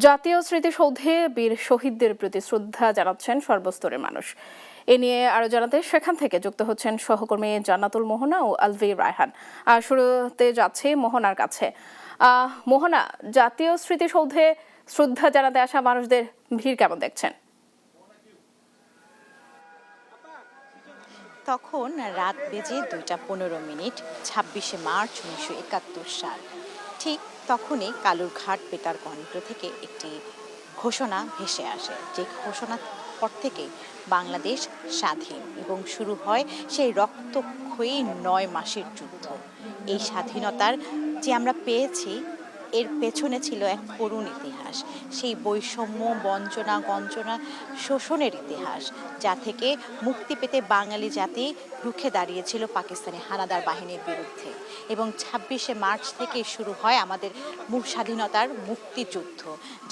জাতীয় স্মৃতিসৌধে বীর শহীদদের প্রতি শ্রদ্ধা জানাচ্ছেন সর্বস্তরের মানুষ। এ নিয়ে আরো জানাতে সেখান থেকে যুক্ত হচ্ছেন সহকর্মী জান্নাতুল মোহনা ও আলভি রায়হান। শুরুতে যাচ্ছে মোহনার কাছে। মোহনা, জাতীয় স্মৃতিসৌধে শ্রদ্ধা জানাতে আসা মানুষদের ভিড় কেমন দেখছেন? তখন রাত বেজে 2:15, 26শে মার্চ 1971 সাল। ঠিক তখনই কালুরঘাট বেতার কেন্দ্র থেকে একটি ঘোষণা ভেসে আসে, যে ঘোষণার পর থেকে বাংলাদেশ স্বাধীন এবং শুরু হয় সেই রক্তক্ষয়ী 9 মাসের যুদ্ধ। এই স্বাধীনতার যে আমরা পেয়েছি, এর পেছনে ছিল এক করুণ ইতিহাস, সেই বৈষম্য, বঞ্চনা, গঞ্জনা, শোষণের ইতিহাস, যা থেকে মুক্তি পেতে বাঙালি জাতি রুখে দাঁড়িয়েছিল পাকিস্তানি হানাদার বাহিনীর বিরুদ্ধে। এবং 26শে মার্চ থেকে শুরু হয় আমাদের স্বাধীনতার মুক্তিযুদ্ধ,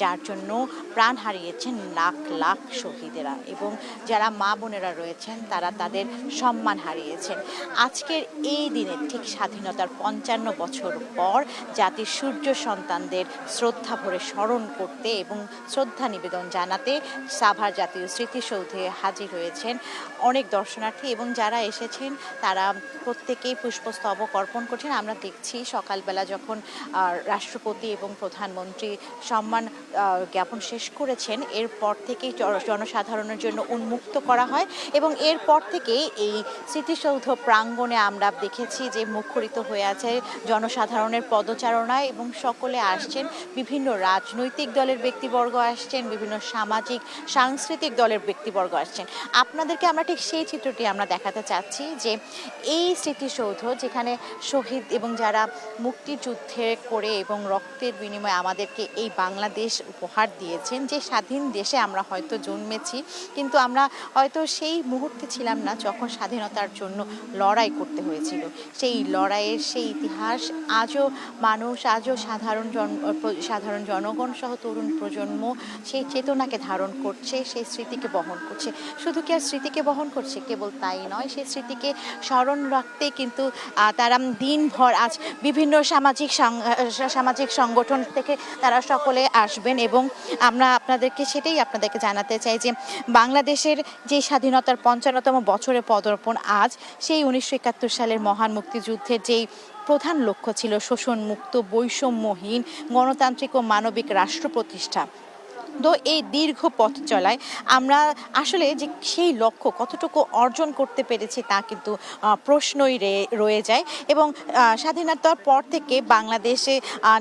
যার জন্য প্রাণ হারিয়েছেন লাখ লাখ শহীদেরা, এবং যারা মা বোনেরা রয়েছেন তারা তাদের সম্মান হারিয়েছেন। আজকের এই দিনে ঠিক স্বাধীনতার 55 বছর পর জাতির সূর্য সন্তানদের শ্রদ্ধা ভরে স্মরণ করতে এবং শ্রদ্ধা নিবেদন জানাতে সাভার জাতীয় স্মৃতিসৌধে হাজির হয়েছেন অনেক দর্শনার্থী, এবং যারা এসেছেন তারা প্রত্যেকেই পুষ্পস্তবক অর্পণ করছেন। আমরা দেখছি সকালবেলা যখন রাষ্ট্রপতি এবং প্রধানমন্ত্রী সম্মান জ্ঞাপন শেষ করেছেন, এরপর থেকেই জনসাধারণের জন্য উন্মুক্ত করা হয়, এবং এরপর থেকেই এই স্মৃতিসৌধ প্রাঙ্গণে আমরা দেখেছি যে মুখরিত হয়ে আছে জনসাধারণের পদচারণায়, এবং সকলে আসছেন। বিভিন্ন রাজনৈতিক দলের ব্যক্তিবর্গ আসছেন, বিভিন্ন সামাজিক সাংস্কৃতিক দলের ব্যক্তিবর্গ আসছেন। আপনাদেরকে আমরা ঠিক সেই চিত্রটি আমরা দেখাতে চাচ্ছি, যে এই স্মৃতিসৌধ যেখানে শহীদ এবং যারা মুক্তিযুদ্ধে করে এবং রক্তের বিনিময়ে আমাদেরকে এই বাংলাদেশ উপহার দিয়েছেন, যে স্বাধীন দেশে আমরা হয়তো জন্মেছি, কিন্তু আমরা হয়তো সেই মুহূর্তে ছিলাম না যখন স্বাধীনতার জন্য লড়াই করতে হয়েছিল। সেই লড়াইয়ের সেই ইতিহাস আজও মানুষ, আজও সাধারণ জনগণ সহ তরুণ প্রজন্ম সেই চেতনাকে ধারণ করছে, সেই স্মৃতিকে বহন করছে। শুধু কি আর স্মৃতিকে বহন করছে, কেবল তাই নয়, সেই স্মৃতিকে স্মরণ রাখতে কিন্তু তারা দিনভর আজ বিভিন্ন সামাজিক সংগঠন থেকে তারা সকলে আসবেন, এবং আমরা আপনাদেরকে জানাতে চাই যে বাংলাদেশের যে স্বাধীনতার 55তম বছরে পদার্পণ আজ, সেই 1971 সালের মহান মুক্তিযুদ্ধের যেই প্রধান লক্ষ্য ছিল শোষণমুক্ত, বৈষম্যহীন, গণতান্ত্রিক ও মানবিক রাষ্ট্র প্রতিষ্ঠা। তো এই দীর্ঘ পথ চলায় আমরা আসলে যে সেই লক্ষ্য কতটুকু অর্জন করতে পেরেছি তা কিন্তু প্রশ্নই রয়ে যায়। এবং স্বাধীনতার পর থেকে বাংলাদেশে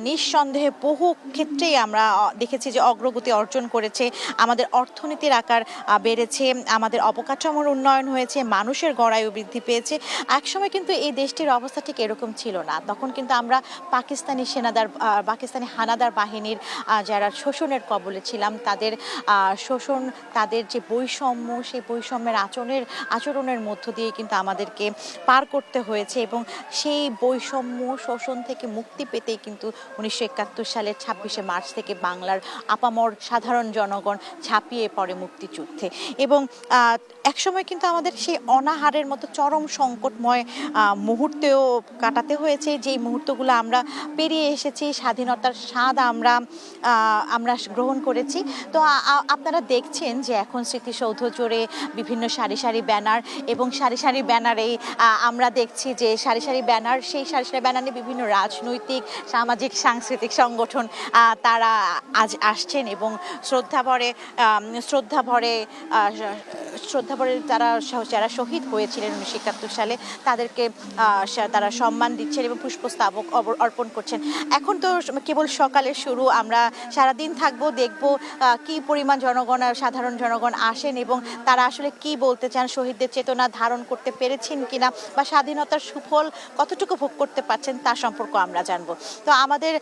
নিঃসন্দেহে বহু ক্ষেত্রেই আমরা দেখেছি যে অগ্রগতি অর্জন করেছে, আমাদের অর্থনীতির আকার বেড়েছে, আমাদের অবকাঠামোর উন্নয়ন হয়েছে, মানুষের গড়ায়ু বৃদ্ধি পেয়েছে। একসময় কিন্তু এই দেশটির অবস্থা ঠিক এরকম ছিল না। তখন কিন্তু আমরা পাকিস্তানি হানাদার বাহিনীর যারা শোষণের কবলে ছিলাম, তাদের শোষণ, তাদের যে বৈষম্য, সেই বৈষম্যের আচরণের মধ্য দিয়ে কিন্তু আমাদেরকে পার করতে হয়েছে, এবং সেই বৈষম্য শোষণ থেকে মুক্তি পেতেই কিন্তু 1971 সালের 26শে মার্চ থেকে বাংলার আপামর সাধারণ জনগণ ঝাঁপিয়ে পড়ে মুক্তিযুদ্ধে। এবং একসময় কিন্তু আমাদের সেই অনাহারের মতো চরম সংকটময় মুহূর্তেও কাটাতে হয়েছে, যেই মুহূর্তগুলো আমরা পেরিয়ে এসেছি, স্বাধীনতার স্বাদ আমরা গ্রহণ করেছি। তো আপনারা দেখছেন যে এখন স্মৃতিসৌধ জুড়ে বিভিন্ন সারি সারি ব্যানার, এবং সারি সারি ব্যানারেই আমরা দেখছি যে সারি সারি ব্যানারে বিভিন্ন রাজনৈতিক, সামাজিক, সাংস্কৃতিক সংগঠন তারা আজ আসছেন, এবং শ্রদ্ধা ভরে তারা যারা শহীদ হয়েছিলেন 1971 সালে তাদেরকে তারা সম্মান দিচ্ছেন এবং পুষ্পস্তবক অর্পণ করছেন। এখন তো কেবল সকালের শুরু, আমরা সারাদিন থাকবো, দেখব কি পরিমাণ সাধারণ জনগণ আসেন, এবং তারা আসলে কি বলতে চান, শহীদদের চেতনা ধারণ করতে পেরেছেন কিনা, বা স্বাধীনতার সুফল কতটুকু ভোগ করতে পারছেন তা সম্পর্কে আমরা জানবো। তো আমাদের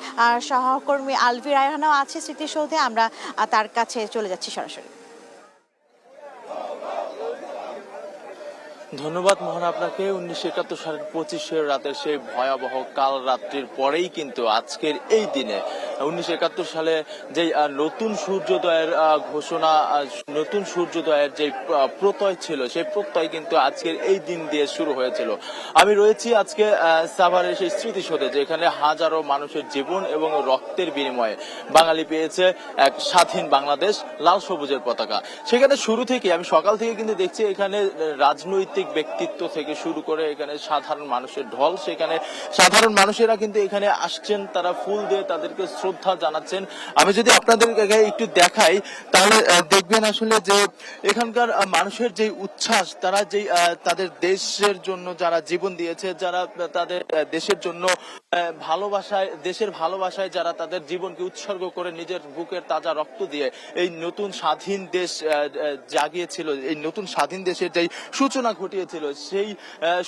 সহকর্মী আলভি রায়হানও আছে স্মৃতিসৌধে, আমরা তার কাছে চলে যাচ্ছি সরাসরি। ধন্যবাদ মোহন আপনাকে। 1971 সালের 25শে রাতের সেই ভয়াবহ কাল রাত্রির পরেই কিন্তু আজকের এই দিনে 1971 সালে যে নতুন সূর্যোদয়ের ঘোষণা, নতুন সূর্যোদয়ের যে প্রত্যয় ছিল, সেই প্রত্যয় কিন্তু আজকের এই দিন দিয়ে শুরু হয়েছিল। আমি রয়েছি আজকে সাভারের সেই স্মৃতিসৌধে, যেখানে হাজারো মানুষের জীবন এবং রক্তের বিনিময়ে বাঙালি পেয়েছে এক স্বাধীন বাংলাদেশ, লাল সবুজের পতাকা। সেখানে শুরু থেকে আমি সকাল থেকে কিন্তু দেখছি এখানে রাজনৈতিক ব্যক্তিত্ব থেকে শুরু করে এখানে সাধারণ মানুষের ঢল। সেখানে সাধারণ মানুষেরা কিন্তু এখানে আসছেন, তারা ফুল দিয়ে তাদেরকে শ্রদ্ধা জানাচ্ছেন। আমি যদি আপনাদের একটু দেখাই তাহলে দেখবেন আসলে যে এখানকার মানুষের যে উচ্ছ্বাস, তারা যে তাদের দেশের জন্য যারা জীবন দিয়েছে, যারা তাদের দেশের জন্য দেশের ভালোবাসায় যারা তাদের জীবনকে উৎসর্গ করে নিজের বুকের তাজা রক্ত দিয়ে এই নতুন স্বাধীন দেশ জাগিয়েছিল, এই নতুন স্বাধীন দেশের যেই সূচনা ঘটিয়েছিল, সেই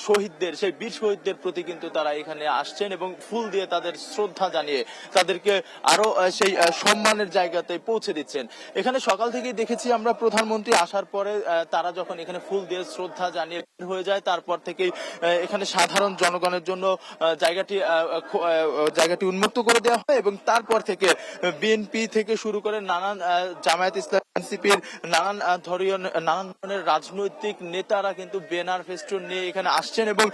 শহীদদের, সেই বীর শহীদদের প্রতি কিন্তু তারা এখানে আসছেন এবং ফুল দিয়ে তাদের শ্রদ্ধা জানিয়ে তাদেরকে আরো সেই সম্মানের জায়গাতে পৌঁছে দিচ্ছেন। এখানে সকাল থেকেই দেখেছি আমরা প্রধানমন্ত্রী আসার পরে তারা যখন এখানে ফুল দিয়ে শ্রদ্ধা জানিয়ে হয়ে যায়, তারপর থেকেই এখানে সাধারণ জনগণের জন্য জায়গাটি উন্মুক্ত করে দেওয়া হয় এবং তারপর থেকে বিএনপি থেকে শুরু করে নানান জামায়াত ইসলাম, এনসিপির নানান ধরনের রাজনৈতিক নেতারা কিন্তু ব্যানার ফেস্টুন নিয়ে এখানে আসছেন এবং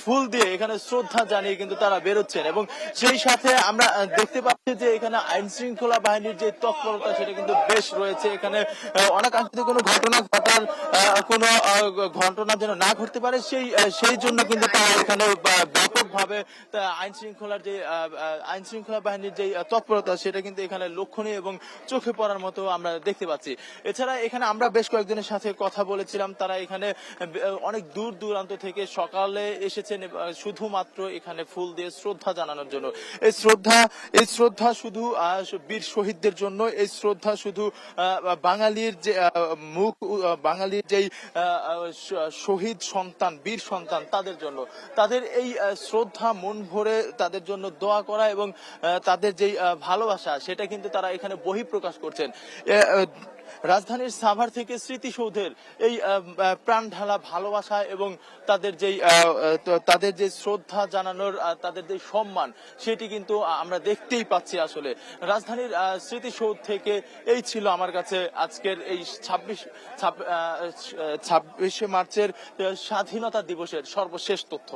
ফুল দিয়ে এখানে শ্রদ্ধা জানিয়ে কিন্তু তারা বেরোচ্ছেন। এবং সেই সাথে আমরা দেখতে পাচ্ছি যে এখানে আইন শৃঙ্খলা বাহিনীর যে তৎপরতা, সেটা কিন্তু বেশ রয়েছে। এখানে অনাকাঙ্ক্ষিত কোনো ঘটনা যেন না ঘটতে পারে, সেই জন্য কিন্তু তারা এখানে ব্যাপকভাবে আইন শৃঙ্খলা বাহিনীর যে তৎপরতা, সেটা কিন্তু এখানে লক্ষণীয় এবং চোখে পড়ার মতো আমরা দেখতে পাচ্ছি। এছাড়া এখানে আমরা বেশ কয়েকজনের সাথে কথা বলেছিলাম, তারা এখানে অনেক দূর দূরান্ত থেকে সকালে এসেছেন শুধুমাত্র এখানে ফুল দিয়ে শ্রদ্ধা জানানোর জন্য। এই শ্রদ্ধা শুধু বীর শহীদদের জন্য, এই শ্রদ্ধা শুধু বাঙালির যে বাঙালির যেই শহীদ সন্তান, বীর সন্তান, তাদের জন্য। তাদের এই শ্রদ্ধা মন ভরে তাদের জন্য দোয়া করা এবং তাদের যেই ভালোবাসা, সেটা কিন্তু তারা এখানে বহিঃপ্রকাশ করছেন। রাজধানীর সাভার থেকে স্মৃতিসৌধের এই প্রাণ ঢালা ভালোবাসা এবং তাদের যে শ্রদ্ধা জানানোর, তাদের যে সম্মান, সেটি কিন্তু আমরা দেখতেই পাচ্ছি। আসলে রাজধানীর স্মৃতিসৌধ থেকে এই ছিল আমার কাছে আজকের এই 26শে মার্চের স্বাধীনতা দিবসের সর্বশেষ তথ্য।